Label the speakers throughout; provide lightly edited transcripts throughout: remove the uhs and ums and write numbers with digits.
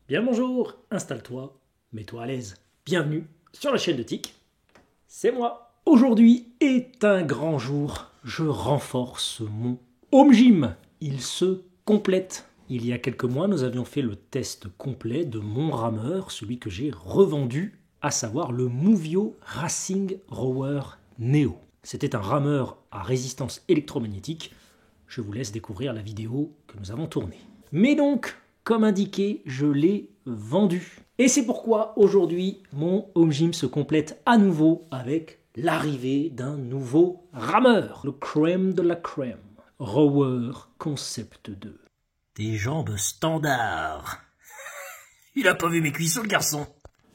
Speaker 1: Bien bonjour, installe-toi, mets-toi à l'aise. Bienvenue sur la chaîne de Tic, c'est moi. Aujourd'hui est un grand jour, je renforce mon home gym. Il se complète. Il y a quelques mois, nous avions fait le test complet de mon rameur, celui que j'ai revendu, à savoir le Movio Racing Rower Neo. C'était un rameur à résistance électromagnétique. Je vous laisse découvrir la vidéo que nous avons tournée. Mais donc, comme indiqué, je l'ai vendu. Et c'est pourquoi aujourd'hui, mon home gym se complète à nouveau avec l'arrivée d'un nouveau rameur. Le crème de la crème. Rower Concept 2.
Speaker 2: Des jambes standards. Il a pas vu mes cuissons, le garçon.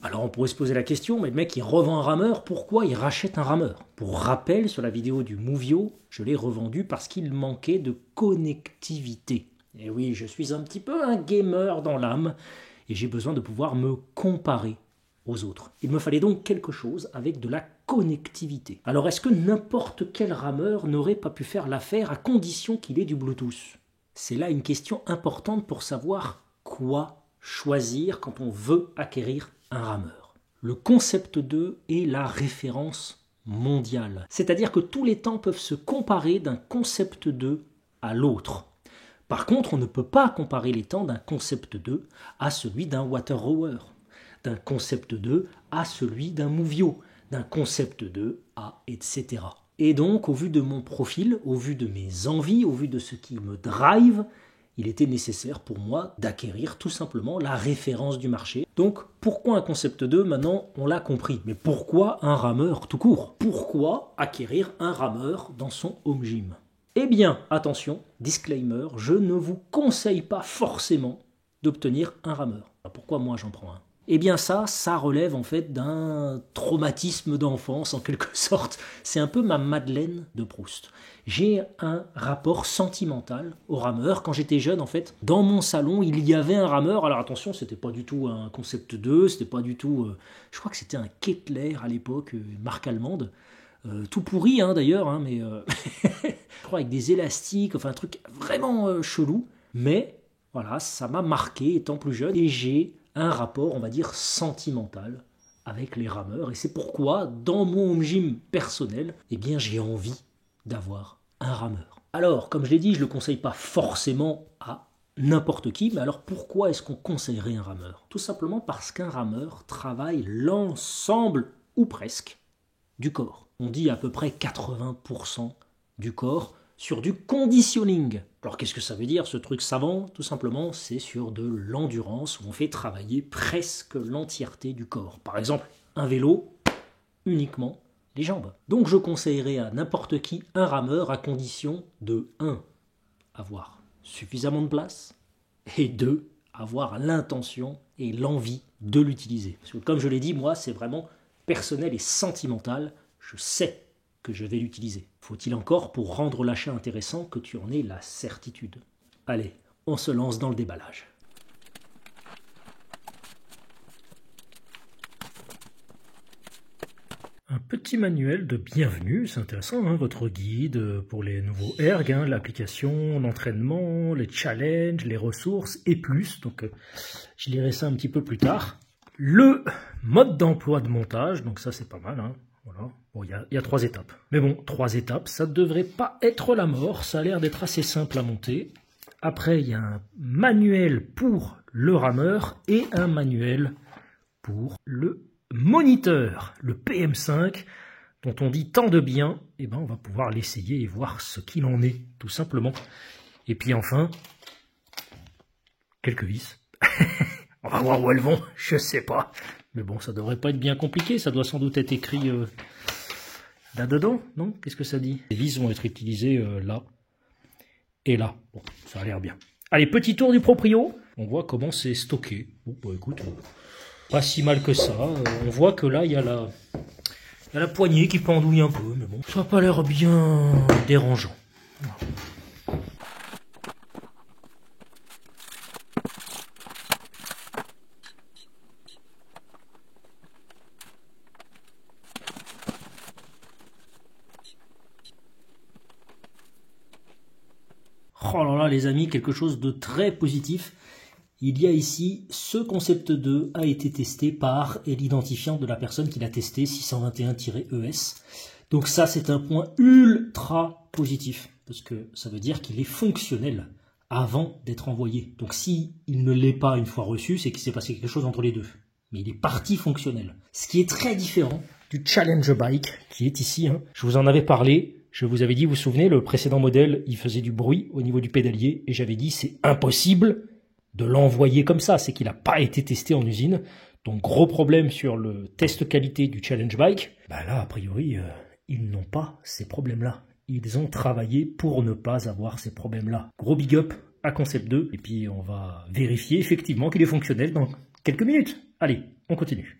Speaker 1: Alors on pourrait se poser la question, mais le mec il revend un rameur, pourquoi il rachète un rameur? Pour rappel, sur la vidéo du Movio, je l'ai revendu parce qu'il manquait de connectivité. Et oui, je suis un petit peu un gamer dans l'âme, et j'ai besoin de pouvoir me comparer aux autres. Il me fallait donc quelque chose avec de la connectivité. Alors est-ce que n'importe quel rameur n'aurait pas pu faire l'affaire à condition qu'il ait du Bluetooth? C'est là une question importante pour savoir quoi choisir quand on veut acquérir un rameur. Le Concept 2 est la référence mondiale. C'est-à-dire que tous les temps peuvent se comparer d'un Concept 2 à l'autre. Par contre, on ne peut pas comparer les temps d'un Concept 2 à celui d'un Water Rower, d'un Concept 2 à celui d'un Movio, d'un Concept 2 à etc. Et donc, au vu de mon profil, au vu de mes envies, au vu de ce qui me drive, il était nécessaire pour moi d'acquérir tout simplement la référence du marché. Donc, pourquoi un Concept 2? Maintenant, on l'a compris. Mais pourquoi un rameur tout court? Pourquoi acquérir un rameur dans son home gym? Eh bien, attention, disclaimer, je ne vous conseille pas forcément d'obtenir un rameur. Pourquoi moi j'en prends un? Eh bien ça relève en fait d'un traumatisme d'enfance en quelque sorte. C'est un peu ma Madeleine de Proust. J'ai un rapport sentimental au rameur. Quand j'étais jeune en fait, dans mon salon il y avait un rameur. Alors attention, c'était pas du tout un Concept 2, c'était pas du tout... je crois que c'était un Kettler à l'époque, une marque allemande. Tout pourri hein, d'ailleurs, hein, mais je crois avec des élastiques, enfin un truc vraiment chelou. Mais voilà, ça m'a marqué étant plus jeune et j'ai un rapport, on va dire, sentimental avec les rameurs. Et c'est pourquoi, dans mon home gym personnel, eh bien j'ai envie d'avoir un rameur. Alors, comme je l'ai dit, je ne le conseille pas forcément à n'importe qui, mais alors pourquoi est-ce qu'on conseillerait un rameur? Tout simplement parce qu'un rameur travaille l'ensemble, ou presque, du corps. On dit à peu près 80% du corps sur du conditioning. Alors qu'est-ce que ça veut dire ce truc savant? Tout simplement, c'est sur de l'endurance où on fait travailler presque l'entièreté du corps. Par exemple, un vélo, uniquement les jambes. Donc je conseillerais à n'importe qui un rameur à condition de 1. Avoir suffisamment de place et 2. Avoir l'intention et l'envie de l'utiliser. Parce que comme je l'ai dit, moi c'est vraiment personnel et sentimental, je sais que je vais l'utiliser. Faut-il encore, pour rendre l'achat intéressant, que tu en aies la certitude? Allez, on se lance dans le déballage. Un petit manuel de bienvenue, c'est intéressant, hein, votre guide pour les nouveaux ergs, hein, l'application, l'entraînement, les challenges, les ressources et plus. Donc je lirai ça un petit peu plus tard. Le mode d'emploi de montage, donc ça c'est pas mal, hein. Voilà. Bon, il y a 3 étapes. Mais bon, 3 étapes, ça ne devrait pas être la mort, ça a l'air d'être assez simple à monter. Après, il y a un manuel pour le rameur et un manuel pour le moniteur, le PM5, dont on dit tant de bien, et ben on va pouvoir l'essayer et voir ce qu'il en est, tout simplement. Et puis enfin, quelques vis. On va voir où elles vont, je sais pas. Mais bon, ça devrait pas être bien compliqué, ça doit sans doute être écrit là-dedans, non? Qu'est-ce que ça dit? Les vis vont être utilisées là et là. Bon, ça a l'air bien. Allez, petit tour du proprio. On voit comment c'est stocké. Bon, bah écoute, pas si mal que ça. On voit que là, il y a la poignée qui pendouille un peu, mais bon, ça n'a pas l'air bien dérangeant. Voilà. Oh là là les amis, quelque chose de très positif. il y a ici ce concept 2 a été testé par et l'identifiant de la personne qui l'a testé 621-ES. Donc ça c'est un point ultra positif parce que ça veut dire qu'il est fonctionnel avant d'être envoyé. Donc si il ne l'est pas une fois reçu, c'est qu'il s'est passé quelque chose entre les deux. Mais il est parti fonctionnel. Ce qui est très différent du Challenge Bike qui est ici. Je vous en avais parlé. Je vous avais dit, vous vous souvenez, le précédent modèle, il faisait du bruit au niveau du pédalier. Et j'avais dit, c'est impossible de l'envoyer comme ça. C'est qu'il n'a pas été testé en usine. Donc gros problème sur le test qualité du Challenge Bike. Bah là, a priori, ils n'ont pas ces problèmes-là. Ils ont travaillé pour ne pas avoir ces problèmes-là. Gros big up à Concept 2. Et puis on va vérifier effectivement qu'il est fonctionnel dans quelques minutes. Allez, on continue.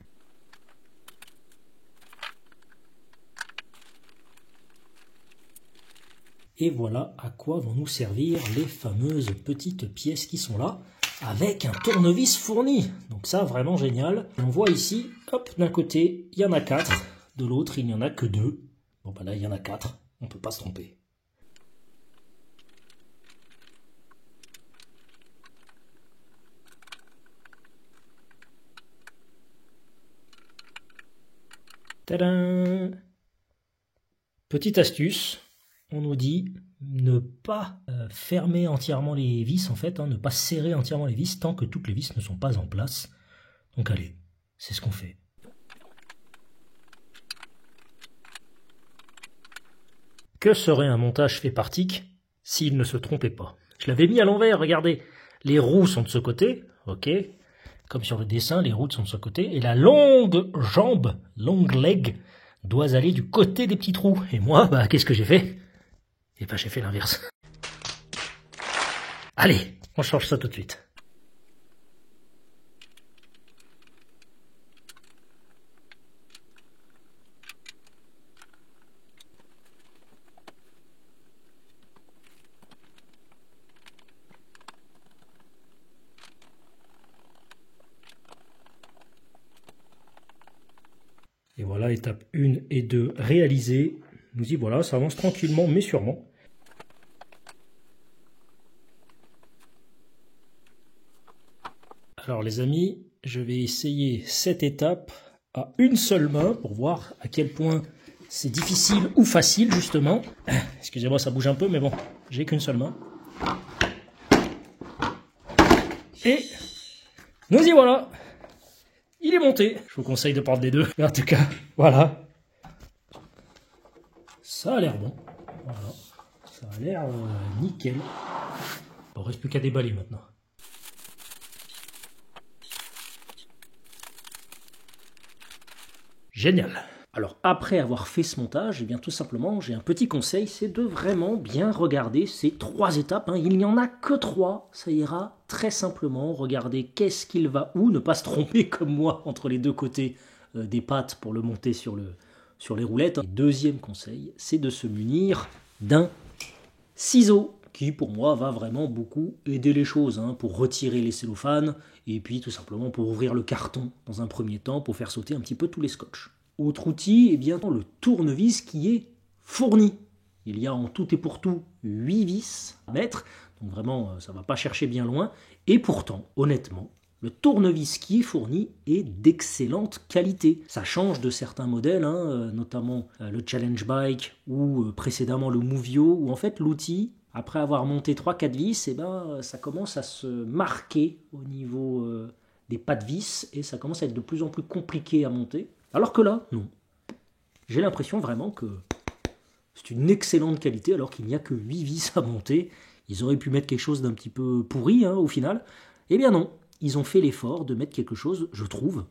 Speaker 1: Et voilà à quoi vont nous servir les fameuses petites pièces qui sont là, avec un tournevis fourni. Donc ça, vraiment génial. Et on voit ici, hop, d'un côté, il y en a 4, de l'autre, il n'y en a que 2. Bon bah là, il y en a 4, on ne peut pas se tromper. Tadam! Petite astuce. On nous dit ne pas fermer entièrement les vis, en fait, ne pas serrer entièrement les vis tant que toutes les vis ne sont pas en place. Donc allez, c'est ce qu'on fait. Que serait un montage fait par TIC s'il ne se trompait pas? Je l'avais mis à l'envers, regardez. Les roues sont de ce côté, ok. Comme sur le dessin, les roues sont de ce côté. Et la longue jambe, long leg, doit aller du côté des petits trous. Et moi, bah, qu'est-ce que j'ai fait? Et ben j'ai fait l'inverse. Allez, on change ça tout de suite. Et voilà, étape 1 et 2 réalisées. Nous y voilà, ça avance tranquillement mais sûrement. Alors les amis, je vais essayer cette étape à une seule main pour voir à quel point c'est difficile ou facile justement. Excusez-moi, ça bouge un peu mais bon, j'ai qu'une seule main. Et nous y voilà. Il est monté. Je vous conseille de prendre les deux. Mais en tout cas, voilà. Ça a l'air bon. Voilà. Ça a l'air nickel. Bon, reste plus qu'à déballer maintenant. Génial. Alors après avoir fait ce montage, eh bien tout simplement, j'ai un petit conseil, c'est de vraiment bien regarder ces 3 étapes. Il n'y en a que 3, ça ira très simplement. Regardez qu'est-ce qu'il va où, ne pas se tromper comme moi entre les deux côtés des pattes pour le monter sur les roulettes. Et deuxième conseil, c'est de se munir d'un ciseau qui pour moi va vraiment beaucoup aider les choses, pour retirer les cellophanes et puis tout simplement pour ouvrir le carton dans un premier temps pour faire sauter un petit peu tous les scotch. Autre outil, eh bien, le tournevis qui est fourni. Il y a en tout et pour tout 8 vis à mettre, donc vraiment ça ne va pas chercher bien loin. Et pourtant, honnêtement, le tournevis qui est fourni est d'excellente qualité. Ça change de certains modèles, notamment le Challenge Bike ou précédemment le Movio, où en fait l'outil, après avoir monté 3-4 vis, ça commence à se marquer au niveau des pas de vis et ça commence à être de plus en plus compliqué à monter. Alors que là, non. J'ai l'impression vraiment que c'est une excellente qualité alors qu'il n'y a que 8 vis à monter. Ils auraient pu mettre quelque chose d'un petit peu pourri au final. Eh bien non, ils ont fait l'effort de mettre quelque chose, je trouve,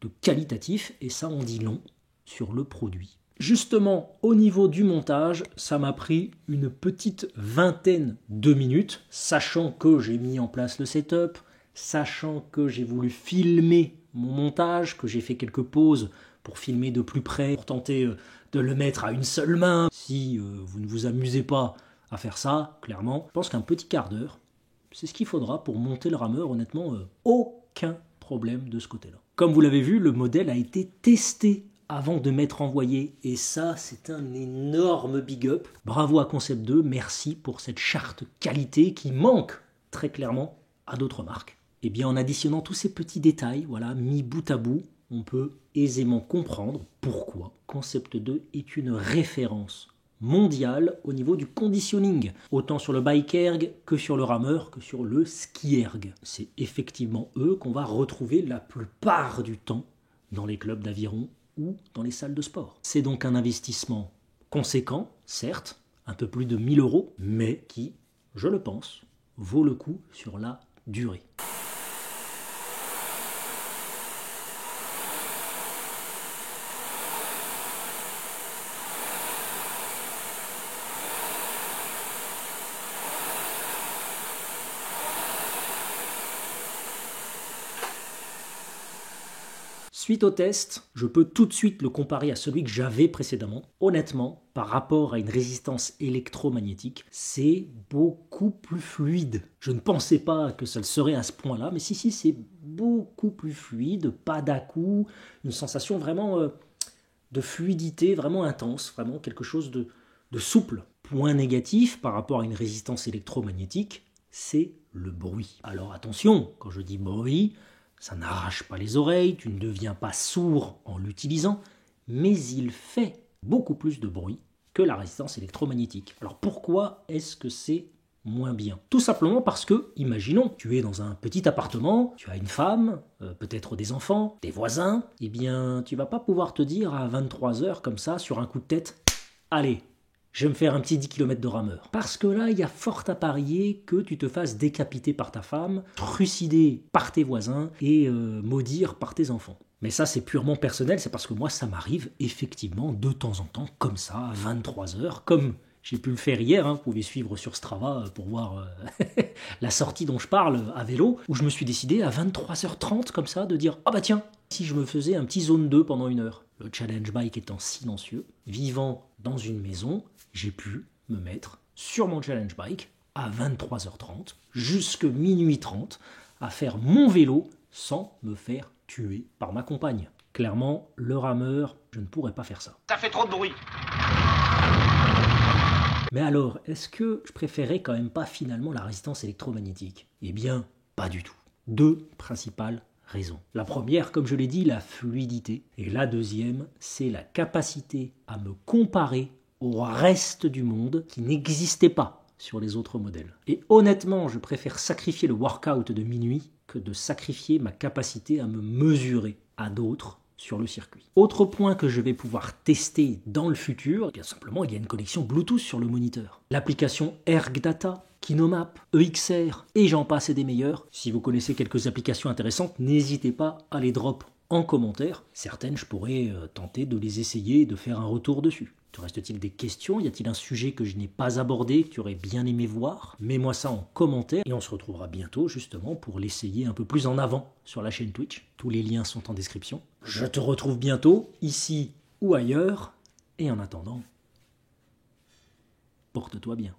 Speaker 1: de qualitatif et ça en dit long sur le produit. Justement, au niveau du montage, ça m'a pris une petite vingtaine de minutes, sachant que j'ai mis en place le setup, sachant que j'ai voulu filmer mon montage, que j'ai fait quelques pauses pour filmer de plus près, pour tenter de le mettre à une seule main. Si vous ne vous amusez pas à faire ça, clairement, je pense qu'un petit quart d'heure, c'est ce qu'il faudra pour monter le rameur. Honnêtement, aucun problème de ce côté-là. Comme vous l'avez vu, le modèle a été testé avant de m'être envoyé, et ça, c'est un énorme big up. Bravo à Concept 2, merci pour cette charte qualité qui manque très clairement à d'autres marques. Eh bien, en additionnant tous ces petits détails, voilà, mis bout à bout, on peut aisément comprendre pourquoi Concept 2 est une référence mondiale au niveau du conditioning, autant sur le bike erg que sur le rameur, que sur le ski erg. C'est effectivement eux qu'on va retrouver la plupart du temps dans les clubs d'aviron ou dans les salles de sport. C'est donc un investissement conséquent, certes, un peu plus de 1 000 €, mais qui, je le pense, vaut le coup sur la durée. Suite au test, je peux tout de suite le comparer à celui que j'avais précédemment. Honnêtement, par rapport à une résistance électromagnétique, c'est beaucoup plus fluide. Je ne pensais pas que ça le serait à ce point-là, mais si, c'est beaucoup plus fluide, pas d'à-coups, une sensation vraiment de fluidité, vraiment intense, vraiment quelque chose de souple. Point négatif par rapport à une résistance électromagnétique, c'est le bruit. Alors attention, quand je dis bruit, ça n'arrache pas les oreilles, tu ne deviens pas sourd en l'utilisant, mais il fait beaucoup plus de bruit que la résistance électromagnétique. Alors pourquoi est-ce que c'est moins bien? Tout simplement parce que, imaginons, tu es dans un petit appartement, tu as une femme, peut-être des enfants, des voisins, eh bien tu vas pas pouvoir te dire à 23h comme ça, sur un coup de tête, allez, je vais me faire un petit 10 km de rameur. Parce que là, il y a fort à parier que tu te fasses décapiter par ta femme, trucider par tes voisins et maudire par tes enfants. Mais ça, c'est purement personnel, c'est parce que moi, ça m'arrive effectivement de temps en temps, comme ça, à 23h, comme j'ai pu le faire hier, vous pouvez suivre sur Strava pour voir la sortie dont je parle à vélo, où je me suis décidé à 23h30 comme ça de dire « Ah bah tiens, si je me faisais un petit zone 2 pendant 1 heure ». Le challenge bike étant silencieux, vivant dans une maison, j'ai pu me mettre sur mon challenge bike à 23h30 jusqu'à minuit 30 à faire mon vélo sans me faire tuer par ma compagne. Clairement, le rameur, je ne pourrais pas faire ça.
Speaker 3: Ça fait trop de bruit.
Speaker 1: Mais alors, est-ce que je préférais quand même pas finalement la résistance électromagnétique? Eh bien, pas du tout. 2 principales raisons. La première, comme je l'ai dit, la fluidité. Et la deuxième, c'est la capacité à me comparer au reste du monde qui n'existait pas sur les autres modèles. Et honnêtement, je préfère sacrifier le workout de minuit que de sacrifier ma capacité à me mesurer à d'autres sur le circuit. Autre point que je vais pouvoir tester dans le futur, bien simplement, il y a une connexion Bluetooth sur le moniteur. L'application ErgData, Kinomap, EXR, et j'en passe et des meilleurs. Si vous connaissez quelques applications intéressantes, n'hésitez pas à les drop en commentaire. Certaines, je pourrais tenter de les essayer et de faire un retour dessus. Te reste-t-il des questions? Y a-t-il un sujet que je n'ai pas abordé, que tu aurais bien aimé voir? Mets-moi ça en commentaire et on se retrouvera bientôt justement pour l'essayer un peu plus en avant sur la chaîne Twitch. Tous les liens sont en description. Je te retrouve bientôt, ici ou ailleurs. Et en attendant, porte-toi bien.